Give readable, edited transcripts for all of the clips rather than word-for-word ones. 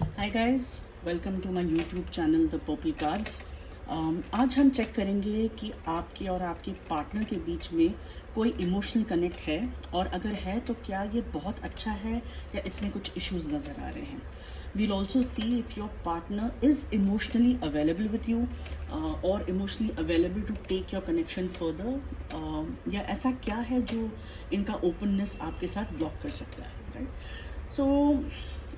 Hi guys, welcome to my YouTube channel the purple cards. आज हम check करेंगे कि आपके और आपके पार्टनर के बीच में कोई इमोशनल कनेक्ट है, और अगर है तो क्या ये बहुत अच्छा है या इसमें कुछ इश्यूज नज़र आ रहे हैं। We'll also see if your partner is emotionally available with you और emotionally available to take your connection further, या ऐसा क्या है जो इनका ओपननेस आपके साथ ब्लॉक कर सकता है, right. So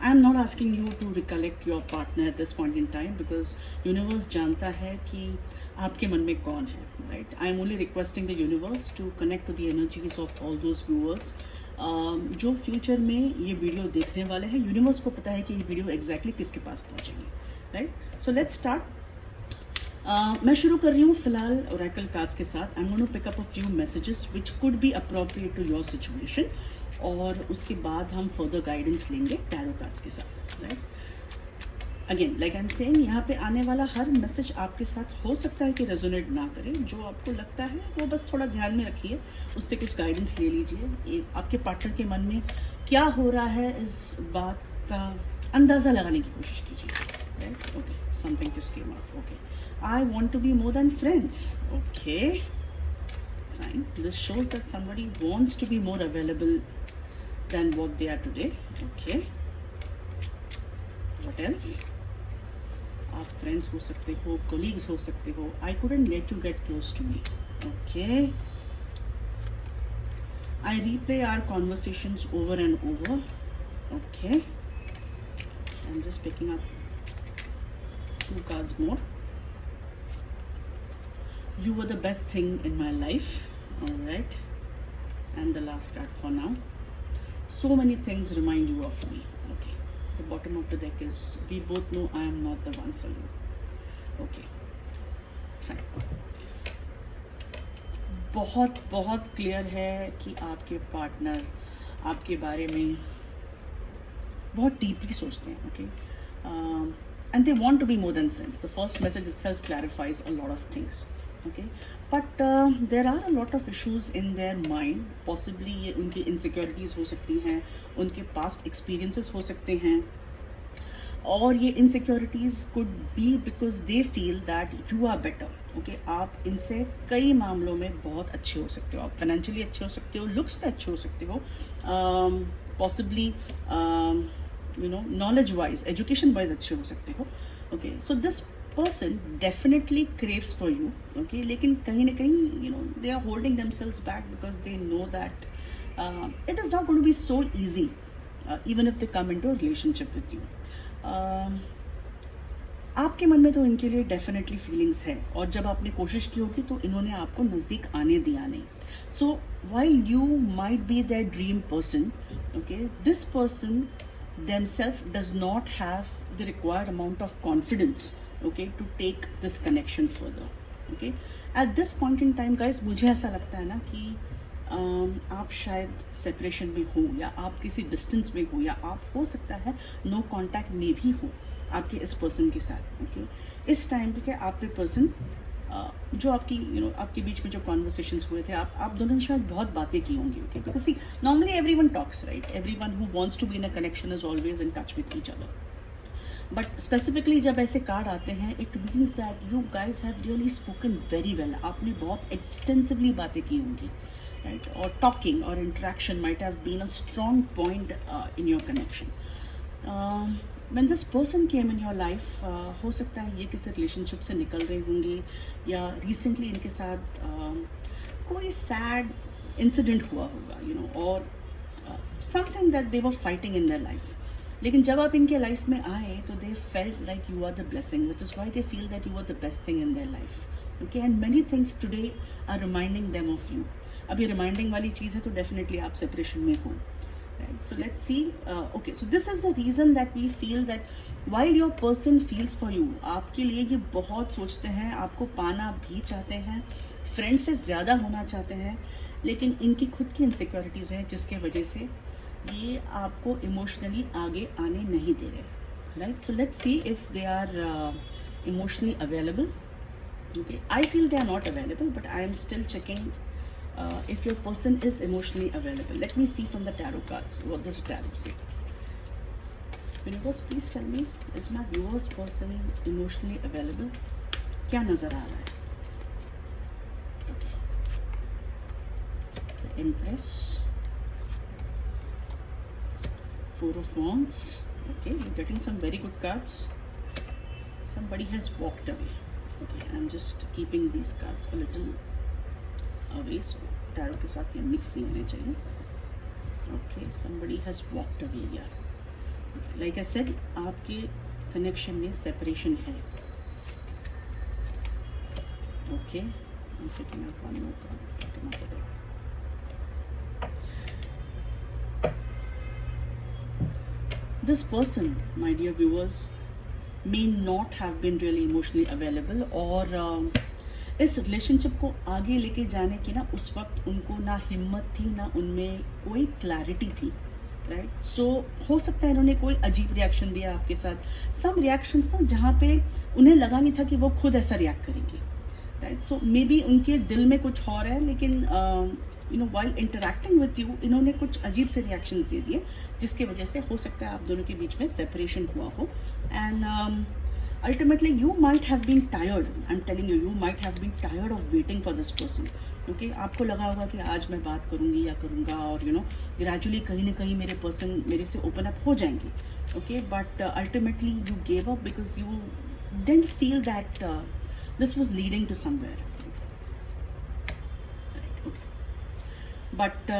I am not asking you to recollect your partner at this point in time, because universe जानता है कि आपके मन में कौन है, right. I am only requesting the universe to connect to the energies of all those viewers जो future में ये वीडियो देखने वाले हैं। यूनिवर्स को पता है कि ये वीडियो एग्जैक्टली किसके पास पहुंचेगी, राइट। So let's start. मैं शुरू कर रही हूँ फिलहाल ओरेकल कार्ड्स के साथ। I am going to pick up a few messages which could be appropriate to your situation, और उसके बाद हम फर्दर गाइडेंस लेंगे टैरो कार्ड्स के साथ, right. Again like I am saying, यहाँ पे आने वाला हर मैसेज आपके साथ हो सकता है कि रेजोनेट ना करे। जो आपको लगता है वो बस थोड़ा ध्यान में रखिए, उससे कुछ गाइडेंस ले लीजिए। आपके पार्टनर के मन में क्या हो रहा है इस बात का अंदाज़ा लगाने की कोशिश कीजिए, right? Okay, something just came up. Okay, I want to be more than friends. Okay, fine. This shows that somebody wants to be more available than what they are today. Okay, what else? आप friends हो सकते हो, colleagues हो सकते हो. I couldn't let you get close to me. Okay, I replay our conversations over and over. Okay, I'm just picking up 2 cards more. You were the best thing in my life. All right, and the last card for now. So many things remind you of me. Okay, the bottom of the deck is we both know I am not the one for you. Okay, fine. बहुत बहुत clear है कि आपके partner आपके बारे में बहुत deeply सोचते हैं, okay, and they want to be more than friends. The first message itself clarifies a lot of things, okay, but there are a lot of issues in their mind. Possibly ये उनकी insecurities हो सकती हैं, उनके past experiences हो सकते हैं, और ये insecurities could be because they feel that you are better. Okay, आप इनसे कई मामलों में बहुत अच्छे हो सकते हो। आप फाइनेंशियली अच्छे हो सकते हो, लुक्स पे अच्छे हो सकते हो, possibly you know, knowledge wise, education wise अच्छे हो सकते हो। Okay, so this person definitely craves for you. Okay, लेकिन कहीं ना कहीं you know they are holding themselves back because they know that it is not going to be so easy even if they come into a relationship with you. आपके मन में तो इनके लिए डेफिनेटली फीलिंग्स है, और जब आपने कोशिश की होगी तो इन्होंने आपको नज़दीक आने दिया नहीं। So while you might be their dream person, okay, this person themselves does not have the required amount of confidence, okay, to take this connection further. Okay, at this point in time guys, मुझे ऐसा लगता है ना कि आप शायद separation में हो, या आप किसी डिस्टेंस में हो, या आप हो सकता है नो कांटेक्ट में भी हो आपके इस पर्सन के साथ। ओके, इस टाइम पे क्या आप पे पर्सन जो आपकी आपके बीच में जो कॉन्वर्सेशंस हुए थे, आप दोनों ने शायद बहुत बातें की होंगी। Okay, because see normally everyone talks, right, everyone who wants to be in a connection is always in touch with each other, but specifically जब ऐसे कार्ड आते हैं it means that you guys have really spoken very well. आपने बहुत extensively बातें की होंगी, right, और टॉकिंग और interaction might have been a strong point in your connection. When this person came in your life, हो सकता है ये किसी रिलेशनशिप से निकल रहे होंगे, या रिसेंटली इनके साथ कोई सैड इंसिडेंट हुआ होगा, यू नो, और something that they were fighting in their life. लेकिन जब आप इनके लाइफ में आए तो they felt like you are the blessing, which is why they feel that you are the best thing in their life. Okay, and many things today are reminding them of you. अब ये reminding वाली चीज़ है तो definitely आप separation में हो, right? So let's see. Okay, so this is the reason that we feel that while your person feels for you, आपके लिए ये बहुत सोचते हैं, आपको पाना भी चाहते हैं, फ्रेंड से ज़्यादा होना चाहते हैं, लेकिन इनकी खुद की इनसिक्योरिटीज़ हैं जिसके वजह से ये आपको इमोशनली आगे आने नहीं दे रहे, right. So let's see if they are emotionally available. Okay, I feel they are not available, but I am still checking if your person is emotionally available. Let me see from the tarot cards. What does the tarot say? Universe please tell me, is my viewers person emotionally available? क्या नजर आ रहा है? Okay, the empress, four of wands. Okay, you're getting some very good cards. Somebody has walked away. Okay, I'm just keeping these cards a little away, so tarot के साथ ये mix नहीं होने चाहिए. Okay, somebody has walked away here. Like I said, आपके connection में separation है. Okay, I'm picking up one more card. Picking up the deck. This person, my dear viewers, may not have been really emotionally available, और इस relationship को आगे लेके जाने की ना उस वक्त उनको ना हिम्मत थी, ना उनमें कोई क्लैरिटी थी, राइट? सो हो सकता है इन्होंने कोई अजीब रिएक्शन दिया आपके साथ, सम रिएक्शंस ना जहाँ पे उन्हें लगा नहीं था कि वो खुद ऐसा रिएक्ट करेंगे, राइट? सो मे बी उनके दिल में कुछ और है, लेकिन you know while interacting with you इन्होंने कुछ अजीब से रिएक्शंस दे दिए, जिसकी वजह से हो सकता है आप दोनों के बीच में सेपरेशन हुआ हो. And ultimately you might have been tired, I am telling you, you might have been tired of waiting for this person. क्योंकि आपको लगा होगा कि आज मैं बात करूंगी या करूंगा, और यू नो ग्रेजुअली कहीं ना कहीं मेरे पर्सन मेरे से ओपन अप हो जाएंगे. Okay, but ultimately you gave up because you didn't feel that this was leading to somewhere, right? Okay, but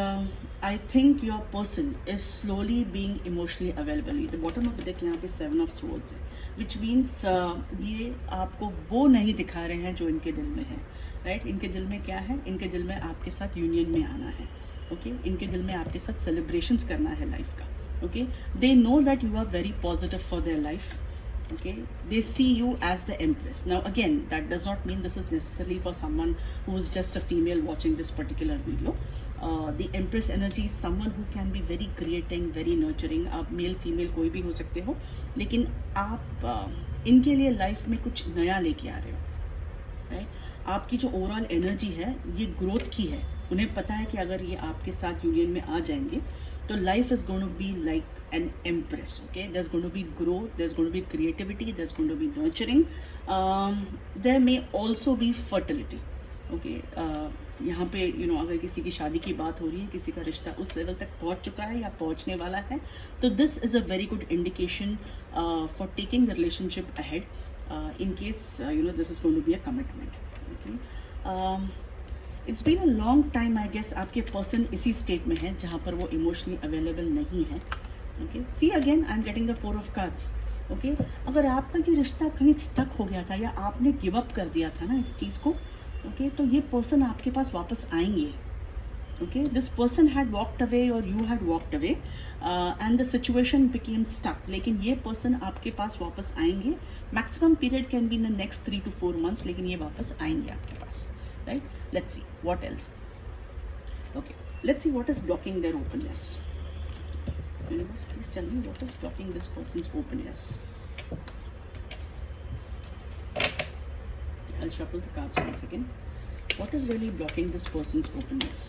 I think your person is slowly being emotionally available. The bottom of the deck यहाँ पे 7 of swords है, which means ये आपको वो नहीं दिखा रहे हैं जो इनके दिल में है, right? इनके दिल में क्या है? इनके दिल में आपके साथ यूनियन में आना है. Okay, इनके दिल में आपके साथ सेलिब्रेशंस करना है लाइफ का. Okay, they know that you are very positive for their life. Okay, they see you as the empress. Now again, that does not mean this is necessarily for someone who is just a female watching this particular video. The empress energy is someone who can be very creating, very nurturing. आप male female कोई भी हो सकते हो, लेकिन आप इनके लिए लाइफ में कुछ नया लेके आ रहे हो, राइट? आपकी जो ओवरऑल एनर्जी है ये ग्रोथ की है. उन्हें पता है कि अगर ये आपके साथ यूनियन में आ जाएंगे तो life is going to be like an empress. Okay, there is going to be growth, there is going to be creativity, there is going to be nurturing, there may also be fertility. Okay, यहाँ पे you know अगर किसी की शादी की बात हो रही है, किसी का रिश्ता उस लेवल तक पहुँच चुका है या पहुँचने वाला है, तो this is a very good indication for taking the relationship ahead in case you know this is going to be a commitment. Okay, it's been a long time, I guess आपके पर्सन इसी state में है जहाँ पर वो emotionally available नहीं है. Okay, see again I am getting the 4 of cards. Okay, अगर आपका ये रिश्ता कहीं स्टक हो गया था या आपने गिव अप कर दिया था ना इस चीज़ को, ओके, तो ये पर्सन आपके पास वापस आएंगे. Okay, this person had walked away or you had walked away and the situation became stuck. लेकिन ये person आपके पास वापस आएंगे. Maximum period can be in the next 3 to 4 months, लेकिन ये वापस आएंगे आपके पास, right? Let's see what else. Okay, let's see what is blocking their openness. Universe, please tell me what is blocking this person's openness. I'll shuffle the cards once again. What is really blocking this person's openness?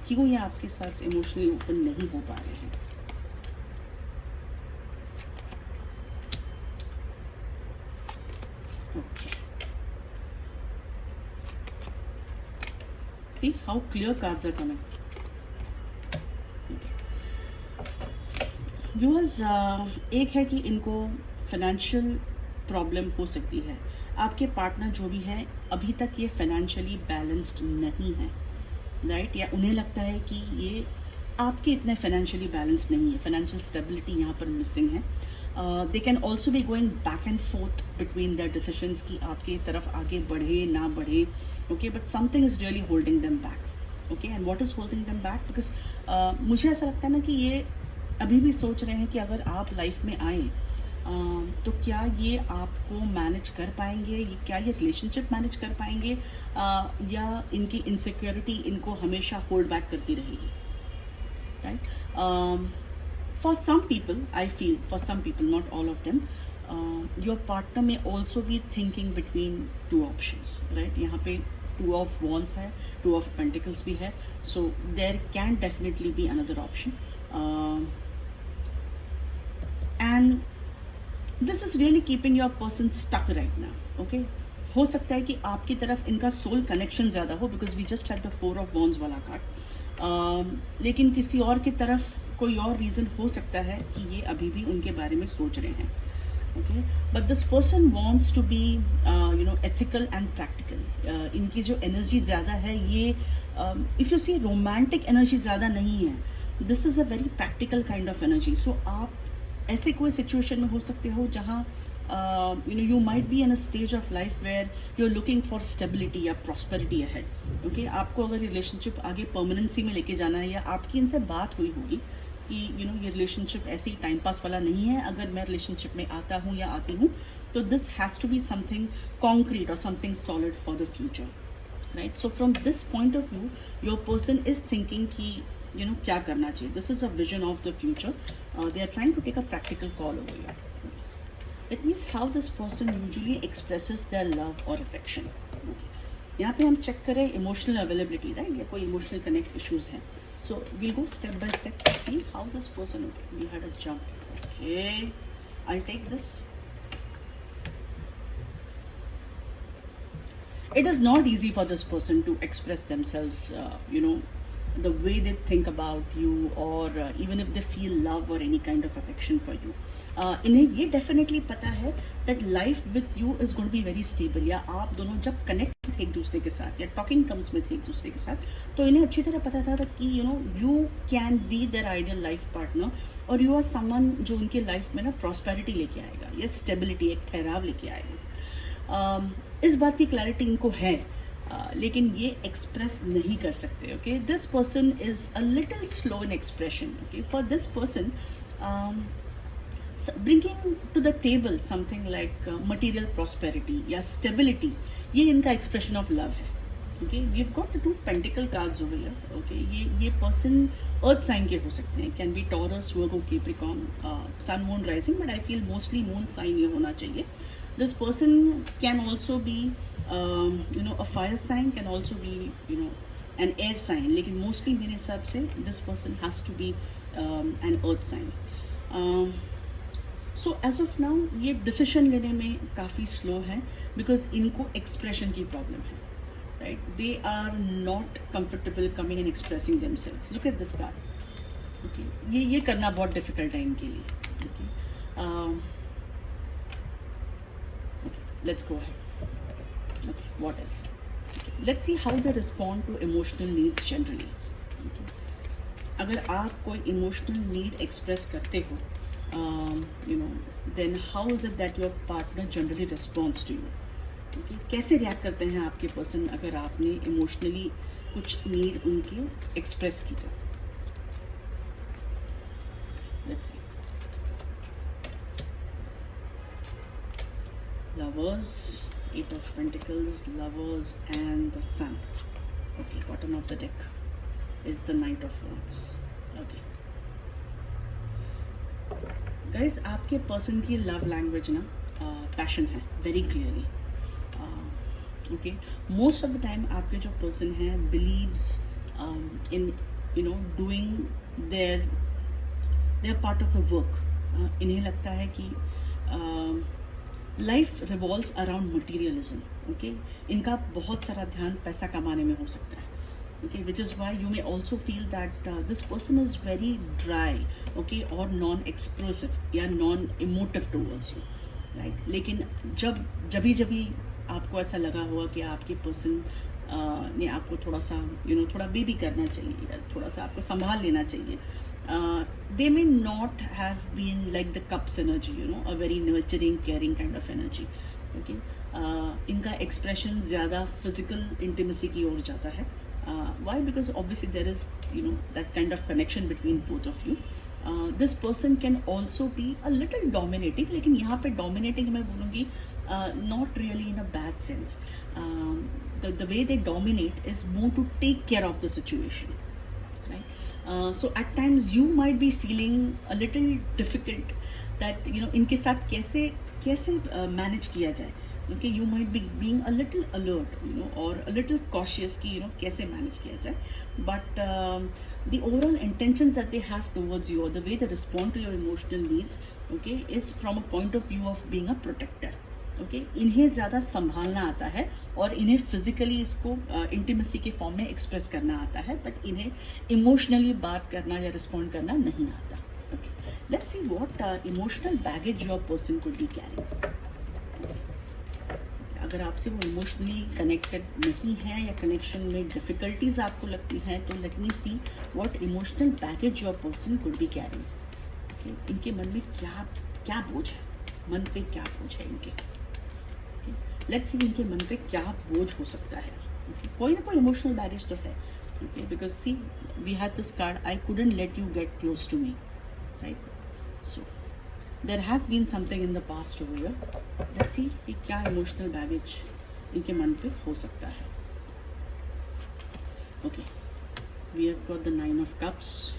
क्यों ये आपके साथ emotionally open नहीं हो पा रहे हैं? Okay, see how clear cards are coming. Viewers, एक है कि इनको फाइनेंशियल प्रॉब्लम हो सकती है. आपके पार्टनर जो भी है अभी तक ये फाइनेंशियली बैलेंस्ड नहीं है, राइट? या उन्हें लगता है कि ये आपके इतने फाइनेंशियली बैलेंस नहीं है, फाइनेंशियल स्टेबिलिटी यहाँ पर मिसिंग है. They can also be going back and fourth between their decisions कि आपकी तरफ आगे बढ़े ना बढ़े. Okay, but something is really holding them back. Okay, and what is holding them back? Because मुझे ऐसा लगता है ना कि ये अभी भी सोच रहे हैं कि अगर आप लाइफ में आए तो क्या ये आपको मैनेज कर पाएंगे, क्या ये रिलेशनशिप मैनेज कर पाएंगे, या इनकी इनसिक्योरिटी इनको हमेशा होल्ड बैक करती रहेगी, right? For some people I feel, for some people, not all of them, your partner may also be thinking between 2 options, right? यहाँ पे 2 of wands है, 2 of pentacles भी है, so there can definitely be another option. And this is really keeping your person stuck right now, okay. हो सकता है कि आपकी तरफ इनका सोल कनेक्शन ज़्यादा हो, because we just had the 4 of wands वाला कार्ड, लेकिन किसी और की तरफ कोई और रीज़न हो सकता है कि ये अभी भी उनके बारे में सोच रहे हैं, okay. But this person wants to be ethical and practical. इनकी जो एनर्जी ज़्यादा है, ये if you see romantic energy ज़्यादा नहीं है, this is a very practical kind of energy. So आप ऐसे कोई सिचुएशन में हो सकते हो जहाँ you might be in a stage of life where you're looking for stability या prosperity ahead, okay? आपको अगर रिलेशनशिप आगे परमानेंसी में लेके जाना है, या आपकी इनसे बात हुई होगी कि ये रिलेशनशिप ऐसे ही टाइम पास वाला नहीं है, अगर मैं रिलेशनशिप में आता हूँ या आती हूँ तो this has to be something concrete और something solid for the future, right? So from this point of view your person is thinking कि क्या करना चाहिए. This is a vision of the future. They are trying to take a practical call over here. It means how this person usually expresses their love or affection. यहाँ पे हम check करें emotional availability, right, या कोई emotional connect issues हैं. So we'll go step by step to see how this person. Okay, we had a jump. Okay, I take this. It is not easy for this person to express themselves, the way they think about you, or even if they feel love or any kind of affection for you. इन्हें ये definitely पता है that life with you is going to be very stable. या आप दोनों जब connect एक दूसरे के साथ, या talking terms में थे एक दूसरे के साथ, तो इन्हें अच्छी तरह पता था कि you can be their ideal life partner, और you are someone जो उनके life में ना prosperity लेके आएगा, या stability, एक ठहराव लेके आएगा. इस बात की क्लैरिटी इनको है, लेकिन ये एक्सप्रेस नहीं कर सकते. Okay, this person is a little slow in expression. Okay, for this person bringing to the table something like material prosperity या स्टेबिलिटी, ये इनका एक्सप्रेशन ऑफ लव है. Okay, we have got two pentacle cards over here. Okay, ये person earth sign के हो सकते हैं, can be Taurus, Virgo, Capricorn, sun, moon, rising, but I feel mostly moon sign ये होना चाहिए. This person can also be, a fire sign, can also be, an air sign. लेकिन mostly मेरे हिसाब से this person has to be an earth sign. So as of now ये decision लेने में काफ़ी slow है, because इनको expression की problem है, right? They are not comfortable coming and expressing themselves. Look at this card. Okay, ये करना बहुत difficult है इनके लिए. Okay. Let's go ahead. Okay, what else? Okay, let's see how they respond to emotional needs generally. Okay. अगर आप कोई emotional need express करते हो, then how is it that your partner generally responds to you? Okay, कैसे react करते हैं आपके person अगर आपने emotionally कुछ need उनके express की तो? Let's see. Lovers, 8 of Pentacles, Lovers, and the Sun. Okay, bottom of the deck is the Knight of Wands. Okay, guys, आपके person की love language ना passion है, very clearly. Okay, most of the time आपके जो person हैं believes in doing their part of the work. इन्हें लगता है कि life revolves around materialism. Okay, इनका बहुत सारा ध्यान पैसा कमाने में हो सकता है. Okay, which is why you may also feel that this person is very dry, okay, और नॉन एक्सप्रेसिव या non emotive towards you, right. लेकिन जब आपको ऐसा लगा हुआ कि आपके पर्सन ने आपको थोड़ा सा थोड़ा बेबी करना चाहिए, या थोड़ा सा आपको संभाल लेना चाहिए, they may not have been like the cups energy, a very nurturing, caring kind of energy. Okay, इनका expression ज़्यादा physical intimacy की ओर जाता है. Why? Because obviously there is that kind of connection between both of you. This person can also be a little dominating, लेकिन यहाँ पे dominating मैं बोलूँगी not really in a bad sense. The way they dominate is more to take care of the situation, right? So at times you might be feeling a little difficult that इनके साथ कैसे manage किया जाए. Okay, you might be being a little alert, or a little cautious कि कैसे manage किया जाए. But the overall intentions that they have towards you, or the way they respond to your emotional needs, okay, is from a point of view of being a protector. Okay, इन्हें ज़्यादा संभालना आता है और इन्हें physically इसको intimacy के form में एक्सप्रेस करना आता है, बट इन्हें इमोशनली बात करना या रिस्पॉन्ड करना नहीं आता. Okay, let's see what emotional baggage your person could be carrying. अगर आपसे वो इमोशनली कनेक्टेड नहीं है या कनेक्शन में डिफ़िकल्टीज आपको लगती हैं, तो let me see what emotional baggage your person could be carrying. इनके मन में क्या क्या बोझ है, मन पे क्या बोझ है इनके. लेट्स सी इनके मन पे क्या बोझ हो सकता है. कोई ना कोई इमोशनल बैगेज तो है. Okay, because see we had this card, I couldn't let you get close to me, right. So there has been something in the past over here. Let's see कि क्या इमोशनल बैगेज इनके मन पे हो सकता है. Okay, we have got the 9 of cups.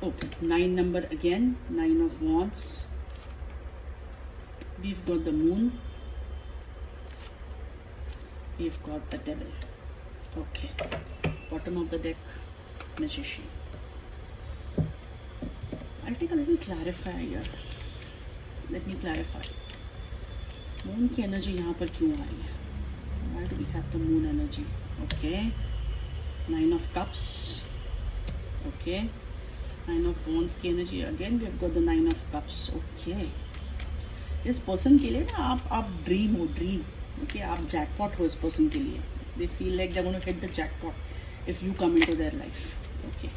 Okay, 9 number again, 9 of wands. We've got the moon. We've got the devil. Okay, bottom of the deck, magician. I'll take a little clarify here. Let me clarify. Moon की energy यहाँ पर क्यों आ रही है? Why do we have the moon energy? Okay, 9 of cups. Okay, 9 of wands की energy again. We've got the 9 of cups. Okay. इस person के लिए ना आप ड्रीम हो, ड्रीम. ओके, आप जैकपॉट हो इस पर्सन के लिए. They feel like they gonna hit the jackpot if you come into their life. Okay,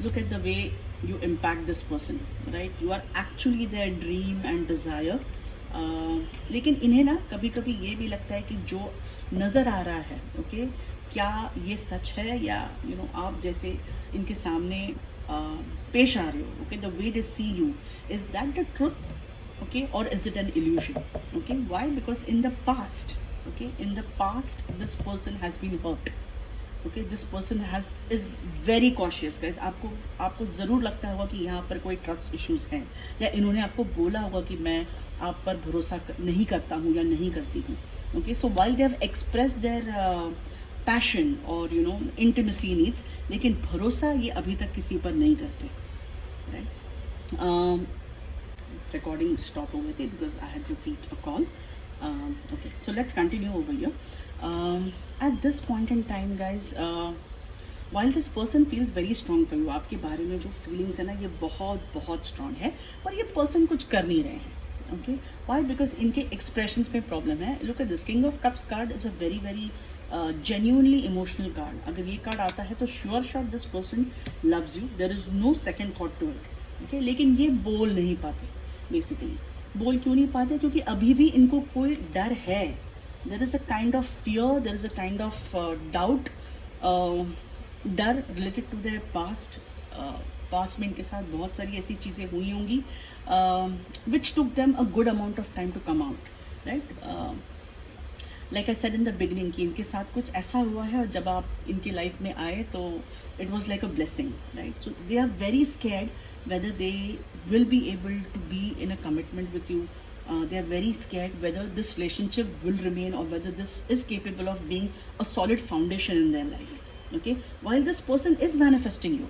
look at the way you impact this person, right? You are actually their dream and desire. लेकिन इन्हें ना कभी कभी ये भी लगता है कि जो नज़र आ रहा है, ओके, क्या ये सच है, या आप जैसे इनके सामने पेश आ रहे हो. Okay, the way they see you, is that the truth? Okay, और is it an illusion? Okay, why? Because in the past, okay, in the past this person has been hurt. Okay, this person is very cautious guys. आपको ज़रूर लगता होगा कि यहाँ पर कोई trust issues हैं, या इन्होंने आपको बोला होगा कि मैं आप पर भरोसा नहीं करता हूँ या नहीं करती हूँ. Okay, so while they have express their passion और इंटीमेसी नीड्स, लेकिन भरोसा ये अभी तक किसी पर नहीं करते, right. Recording stop over there because I had received a call. Okay, so let's continue over here. At this point in time guys, while this person feels very strong for you, आपके बारे में जो feelings है ना, ये बहुत बहुत strong है, पर ये person कुछ कर नहीं रहे हैं. Okay, why? Because इनके expressions में problem है. Look at this, King of Cups card is a very very genuinely emotional card. अगर ये card आता है तो sure this person loves you. There is no second thought to it. Okay, लेकिन ये बोल नहीं पाते. बेसिकली बोल क्यों नहीं पाते? क्योंकि अभी भी इनको कोई डर है. There is a kind of fear, there is a kind of doubt, डर related to their past. Past में इनके साथ बहुत सारी ऐसी चीज़ें हुई होंगी which took them a good amount of time to come out, right. Like I said in the beginning कि इनके साथ कुछ ऐसा हुआ है और जब आप इनकी लाइफ में आए तो it was like a blessing, right. So they are very scared whether they will be able to be in a commitment with you. They are very scared whether this relationship will remain or whether this is capable of being a solid foundation in their life. Okay, while this person is manifesting you,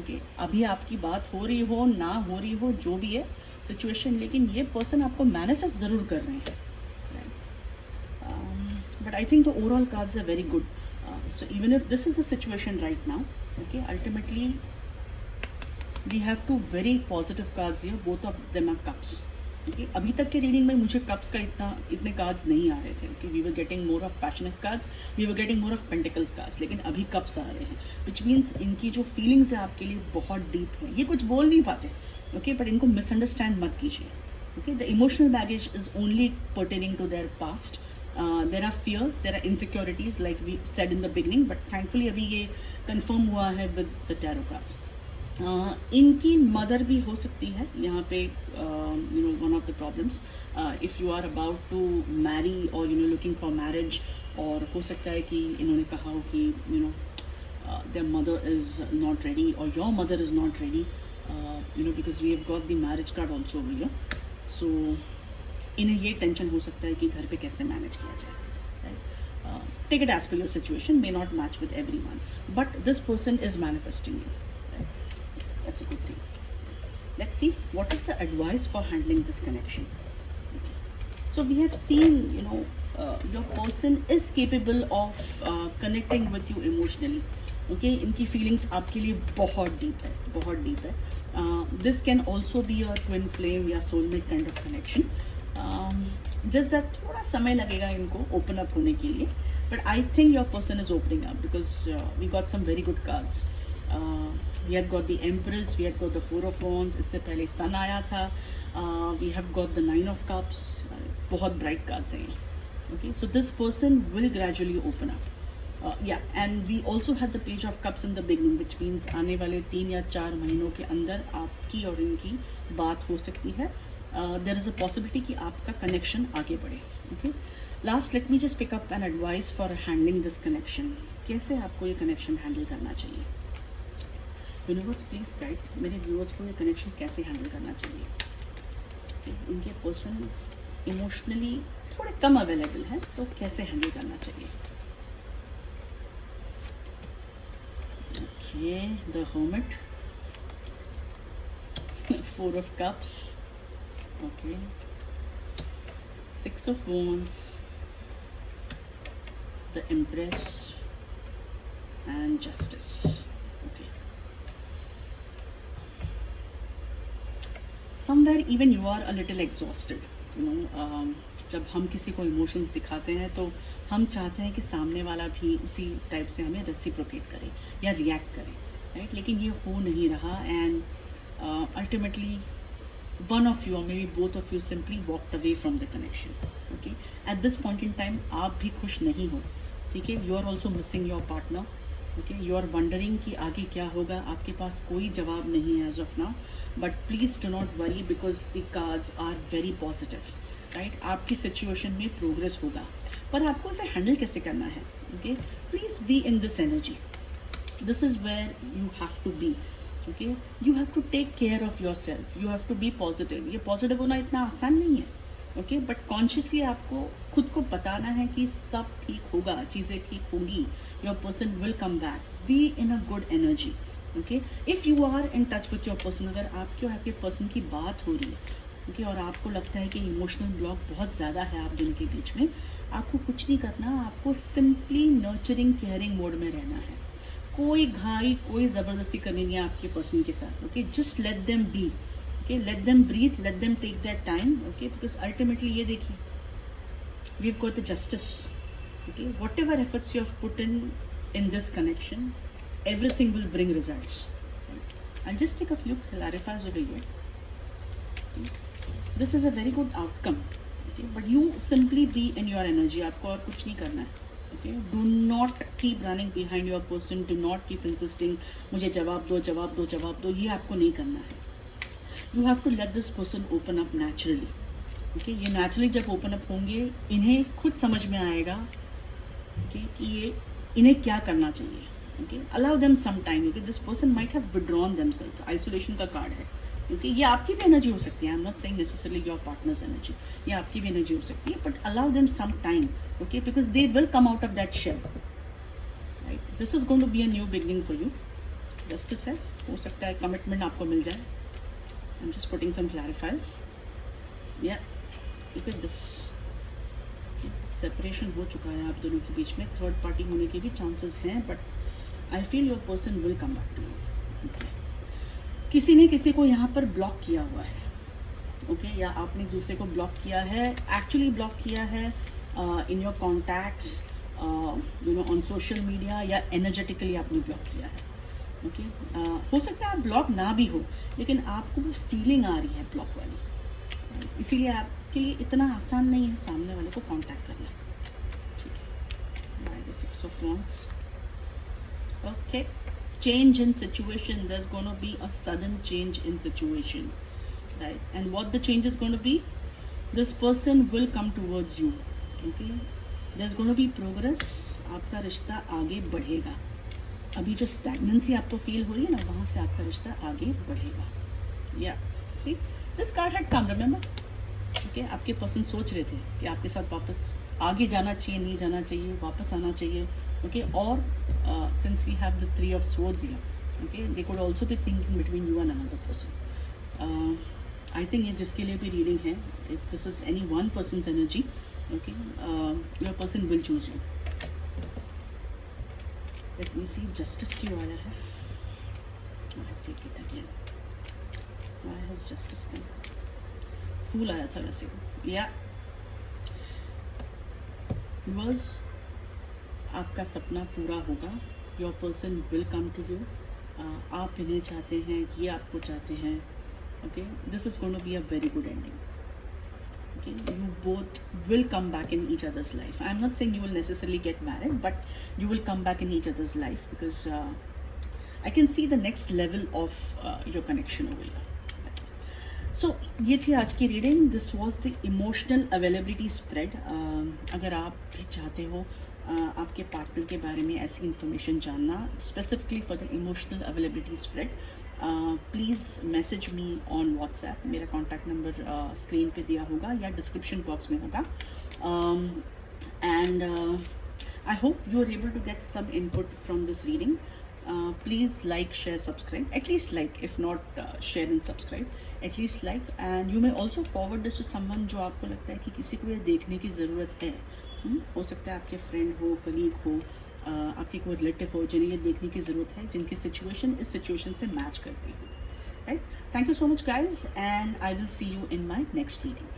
okay, अभी आपकी बात हो रही हो ना हो रही हो जो भी है सिचुएशन, लेकिन ये पर्सन आपको मैनिफेस्ट ज़रूर कर रहे हैं, right? But I think the overall cards are very good. So even if this is a situation right now, okay, ultimately we have two very positive cards here. Both of them are cups. Okay, अभी तक के reading में मुझे cups का इतने cards नहीं आ रहे थे. Okay, we were getting more of passionate cards, we were getting more of pentacles cards, लेकिन अभी कप्स आ रहे हैं, which means इनकी जो फीलिंग्स है आपके लिए बहुत डीप है. ये कुछ बोल नहीं पाते, okay, but इनको मिसअंडरस्टैंड मत कीजिए. Okay, the emotional baggage is only pertaining to their past. There are fears, there are insecurities like we said in the beginning, but thankfully अभी ये confirm हुआ है with the tarot cards. इनकी mother भी हो सकती है यहाँ पे. One of the problems, if you are about to marry और लुकिंग फॉर मैरिज, और हो सकता है कि इन्होंने कहा हो कि their mother is not ready और your mother is not ready, because we have got the marriage card also over here. So इन्हें ये टेंशन हो सकता है कि घर पे कैसे मैनेज किया जाए, right. take it as per your situation, may not match with everyone, but this person is manifesting you, right? That's a good thing. Let's see what is the advice for handling this connection. So we have seen, your person is capable of connecting with you emotionally. Okay, इनकी feelings आपके लिए बहुत deep है, बहुत deep है. This can also be your twin flame या soulmate kind of connection. Just that थोड़ा समय लगेगा इनको open up होने के लिए, but I think your person is opening up because we got some very good cards. We had got the Empress, we had got the Four of Wands, इससे पहले Sun आया था, we have got the Nine of Cups, बहुत bright cards हैं ये. Okay, so this person will gradually open up. And we also had the Page of Cups in the beginning, which means आने वाले 3 या 4 महीनों के अंदर आपकी और इनकी बात हो सकती है. There is a possibility कि आपका connection आगे बढ़े. Okay, last let me just pick up an advice for handling this connection. कैसे आपको ये connection handle करना चाहिए? Universe please guide मेरे viewers को ये connection कैसे handle करना चाहिए. Okay, इनके person emotionally थोड़े कम available हैं, तो कैसे handle करना चाहिए? Okay, the Hermit, Four of Cups, okay, Six of Wands, the Empress, and Justice. Okay, somewhere even you are a little exhausted, जब हम किसी को इमोशंस दिखाते हैं तो हम चाहते हैं कि सामने वाला भी उसी टाइप से हमें रेसिप्रोकेट करे या रिएक्ट करे, राइट? लेकिन ये हो नहीं रहा and ultimately one of you और maybe both of you simply walked away from the connection. Okay, at this point in time आप भी खुश नहीं हो, ठीक है? You are also missing your partner. Okay, you are wondering कि आगे क्या होगा. आपके पास कोई जवाब नहीं है as of now, but please do not worry because the cards are very positive, right? आपकी सिचुएशन में प्रोग्रेस होगा, पर आपको इसे हैंडल कैसे करना है. Okay, please be in this energy. This is where you have to be. Okay, you have to take care of yourself, you have to be positive. ये पॉजिटिव होना इतना आसान नहीं है. ओके, बट कॉन्शियसली आपको खुद को बताना है कि सब ठीक होगा, चीज़ें ठीक होंगी. Your person will come back. Be in a good energy. Okay, if you are in touch with your person, अगर आपके और आपके पर्सन की बात हो रही है, ओके, और आपको लगता है कि इमोशनल ब्लॉक बहुत ज़्यादा है आप दोनों के बीच में, आपको कुछ नहीं करना. आपको सिंपली नर्चरिंग केयरिंग मोड में रहना है. कोई घाई, कोई ज़बरदस्ती करनी नहीं है आपके पर्सन के साथ. Okay, just let them be. Okay, let them breathe, let them take that time. Okay, because ultimately ये देखिए, we have got the justice. Okay, whatever efforts you have put in this connection, everything will bring results. I'll just take a few clarifiers over here. Okay. This is a very good outcome. Okay. But you simply be in your energy. आपको और कुछ नहीं करना है. Okay. Do not keep running behind your person. Do not keep insisting. मुझे जवाब दो, जवाब दो, जवाब दो. ये आपको नहीं करना है. You have to let this person open up naturally. Okay. ये naturally जब open up होंगे, इन्हें खुद समझ में आएगा, okay, कि ये इन्हें क्या करना चाहिए. Okay, allow them some time. Okay, this person might have withdrawn themselves. Isolation का कार्ड है. Okay, ये आपकी भी एनर्जी हो सकती है. I'm not saying necessarily your partner's energy. ये आपकी भी एनर्जी हो सकती है, but allow them some time. Okay, because they will come out of that shell. Right? This is going to be a new beginning for you. Justice है. हो सकता है commitment आपको मिल जाए. I'm just putting some clarifiers. Yeah, look at this. Separation हो चुका है आप दोनों के बीच में. थर्ड पार्टी होने के भी चांसेस हैं, but I feel your person will come back to you. Okay. किसी ने किसी को यहाँ पर ब्लॉक किया हुआ है. Okay, या आपने दूसरे को ब्लॉक किया है, एक्चुअली ब्लॉक किया है in your contacts, on social media, या एनर्जेटिकली आपने ब्लॉक किया है. ओके, हो सकता है आप ब्लॉक ना भी हो, लेकिन आपको वो फीलिंग आ रही है ब्लॉक वाली. इसीलिए आपके लिए इतना आसान नहीं है सामने वाले को कॉन्टैक्ट करना. ठीक है, by the 6 of Wands. Okay, change in situation. There's going to be a sudden change in situation, right? And what the change is going to be, this person will come towards you. Okay, there's going to be progress. आपका रिश्ता आगे बढ़ेगा. अभी जो stagnancy आपको feel हो रही है ना, वहाँ से आपका रिश्ता आगे बढ़ेगा. Yeah, see, this card had come, remember? Okay, आपके पर्सन सोच रहे थे कि आपके साथ वापस आगे जाना चाहिए, नहीं जाना चाहिए, वापस आना चाहिए, ओके. और since we have the 3 of swords here, okay, they could also be thinking between you and another person. I think ये जिसके लिए भी रीडिंग है, if this is any one person's energy, okay, your person will choose you. Let me see, justice क्यों आया है? I take it again. Why has justice come? फूल आया था वैसे. Yeah. Yours, आपका सपना पूरा होगा. Your person will come to you. आप इन्हें चाहते हैं, ये आपको चाहते हैं. Okay, this is going to be a very good ending. Okay, you both will come back in each other's life. I'm not saying you will necessarily get married, but you will come back in each other's life because I can see the next level of your connection over here. सो ये थी आज की reading. This was the emotional availability spread. अगर आप भी चाहते हो आपके पार्टनर के बारे में ऐसी इन्फॉर्मेशन जानना, specifically for the emotional availability spread, please message me on WhatsApp. मेरा कॉन्टैक्ट नंबर स्क्रीन पे दिया होगा या डिस्क्रिप्शन बॉक्स में होगा. And I hope you are able to get some input from this reading. Please like, share, subscribe. At least like, if not share and subscribe. At least like, and you may also forward this to someone जो आपको लगता है कि किसी को ये देखने की ज़रूरत है. हो सकता है आपके फ्रेंड हो, कलीग हो, आपके कोई रिलेटिव हो जिन्हें ये देखने की ज़रूरत है, जिनकी सिचुएशन इस सिचुएशन से मैच करती हो. Right. Thank you so much guys, and I will see you in my next reading.